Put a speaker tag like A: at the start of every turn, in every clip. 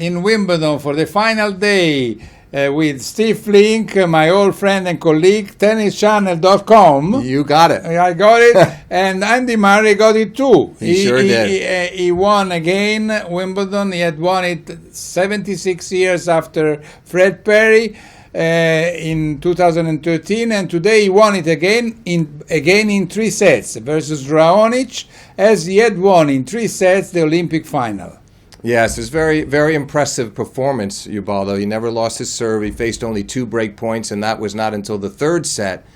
A: in Wimbledon for the final day with Steve Flink, my old friend and colleague, tennischannel.com.
B: You got it.
A: I got it, and Andy Murray got it too.
B: He sure did.
A: He won again Wimbledon. He had won it 76 years after Fred Perry in 2013, and today he won it again in 3 sets versus Raonic, as he had won in 3 sets the Olympic final.
B: Yes, it's very, very impressive performance, Ubaldo. He never lost his serve. He faced only 2 break points, and that was not until the 3rd set.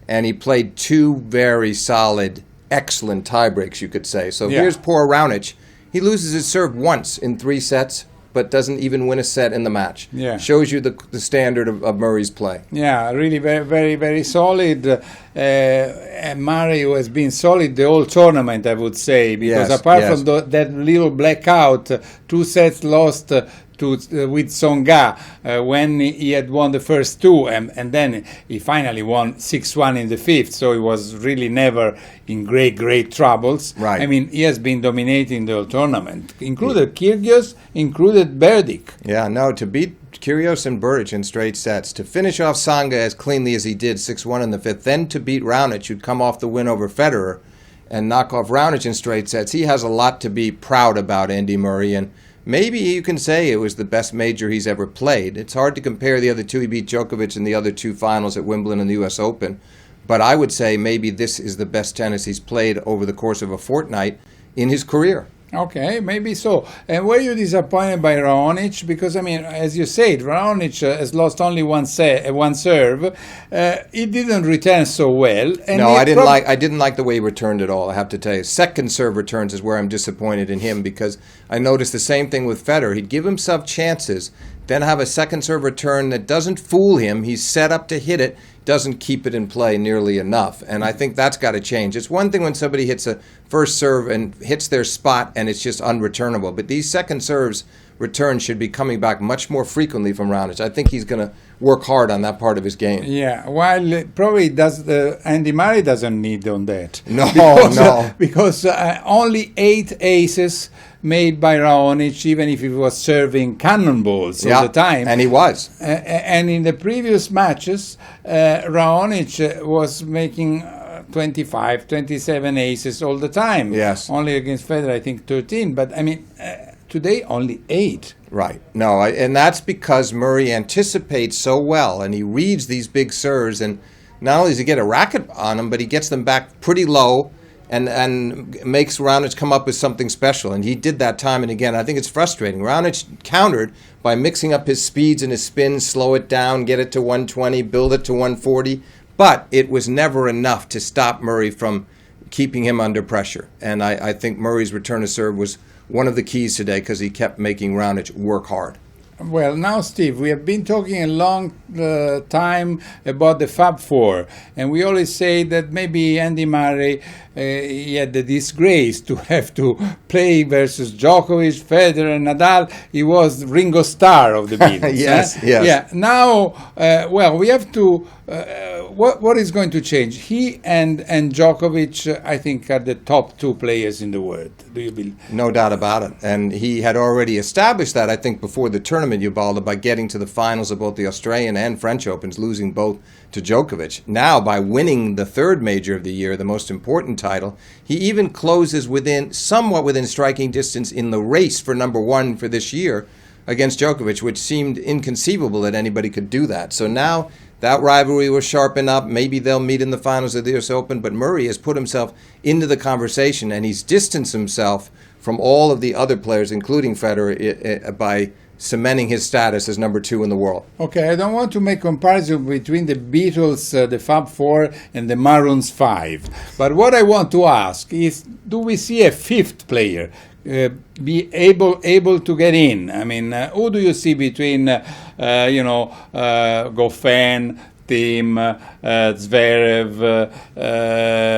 B: And he played 2 very solid, excellent tie breaks, you could say. So here's poor Raonic. He loses his serve once in 3 sets, but doesn't even win a set in the match.
A: Yeah.
B: Shows you the standard of Murray's play.
A: Yeah, really very, very, very solid. And Murray has been solid the whole tournament, I would say, because apart from that little blackout, 2 sets lost with Tsonga when he had won the first 2, and then he finally won 6-1 in the 5th, so he was really never in great troubles.
B: Right.
A: I mean, he has been dominating the whole tournament, included Kyrgios, included Berdik.
B: Yeah, no, to beat Kyrgios and Berdych in straight sets, to finish off Tsonga as cleanly as he did, 6-1 in the 5th, then to beat Raonic, who'd come off the win over Federer, and knock off Raonic in straight sets. He has a lot to be proud about, Andy Murray, and maybe you can say it was the best major he's ever played. It's hard to compare the other 2. He beat Djokovic in the other 2 finals at Wimbledon and the U.S. Open. But I would say maybe this is the best tennis he's played over the course of a fortnight in his career.
A: Okay, maybe so. And were you disappointed by Raonic? Because, I mean, as you said, Raonic has lost only one serve. He didn't return so well. And
B: no, I didn't like the way he returned at all, I have to tell you. Second serve returns is where I'm disappointed in him, because I noticed the same thing with Federer. He'd give himself chances, then have a second serve return that doesn't fool him. He's set up to hit it, doesn't keep it in play nearly enough. And I think that's got to change. It's one thing when somebody hits a first serve and hits their spot and it's just unreturnable. But these second serves returns should be coming back much more frequently from Raonic. I think he's going to work hard on that part of his game.
A: Yeah, while probably Andy Murray doesn't need on that. Because only 8 aces made by Raonic, even if he was serving cannonballs all the time.
B: And he was.
A: And in the previous matches, Raonic was making 25, 27 aces all the time.
B: Yes.
A: Only against Federer, I think 13. But, I mean, today only 8.
B: Right. No, and that's because Murray anticipates so well, and he reads these big serves, and not only does he get a racket on them, but he gets them back pretty low and makes Raonic come up with something special. And he did that time and again. I think it's frustrating. Raonic countered by mixing up his speeds and his spins, slow it down, get it to 120, build it to 140. But it was never enough to stop Murray from keeping him under pressure. And I think Murray's return to serve was one of the keys today, because he kept making Raonic work hard.
A: Well, now, Steve, we have been talking a long time about the Fab Four, and we always say that maybe Andy Murray he had the disgrace to have to play versus Djokovic, Federer, and Nadal. He was Ringo Starr of the Beatles.
B: Yes.
A: Yeah. Now, well, we have to. What is going to change? He and Djokovic, I think, are the top 2 players in the world. Do you believe?
B: No doubt about it. And he had already established that, I think, before the tournament, Ubaldo, by getting to the finals of both the Australian and French Opens, losing both to Djokovic. Now, by winning the 3rd major of the year, the most important title, he even closes somewhat within striking distance in the race for number 1 for this year against Djokovic, which seemed inconceivable that anybody could do that. So now that rivalry was sharpened up. Maybe they'll meet in the finals of the U.S. Open, but Murray has put himself into the conversation, and he's distanced himself from all of the other players, including Federer, by cementing his status as number 2 in the world.
A: Okay, I don't want to make comparison between the Beatles, the Fab Four, and the Maroons 5. But what I want to ask is, do we see a 5th player be able to get in? I mean, who do you see between, Goffin, Thiem, Zverev,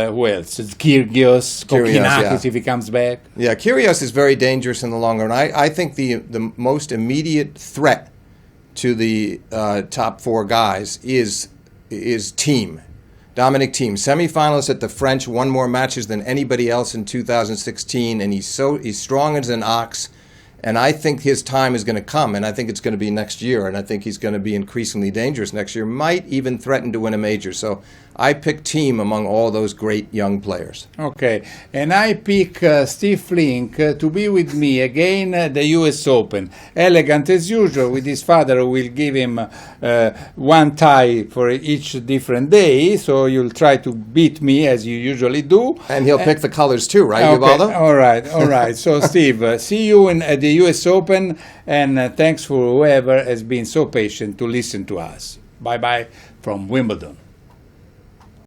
A: who else? Kyrgios, Kokkinakis, if he comes back.
B: Yeah, Kyrgios is very dangerous in the long run. I think the most immediate threat to the top 4 guys is Thiem. Dominic Thiem, semifinalist at the French, won more matches than anybody else in 2016, and he's strong as an ox, And I think his time is going to come, and I think it's going to be next year, and I think he's going to be increasingly dangerous next year, might even threaten to win a major. So I pick Thiem among all those great young players.
A: Okay, and I pick Steve Flink to be with me again at the US Open. Elegant as usual, with his father who will give him one tie for each different day, so you'll try to beat me as you usually do.
B: And he'll pick the colors too, right,
A: okay,
B: Ubaldo?
A: All right. So Steve, see you at the US Open, and thanks for whoever has been so patient to listen to us. Bye-bye from Wimbledon.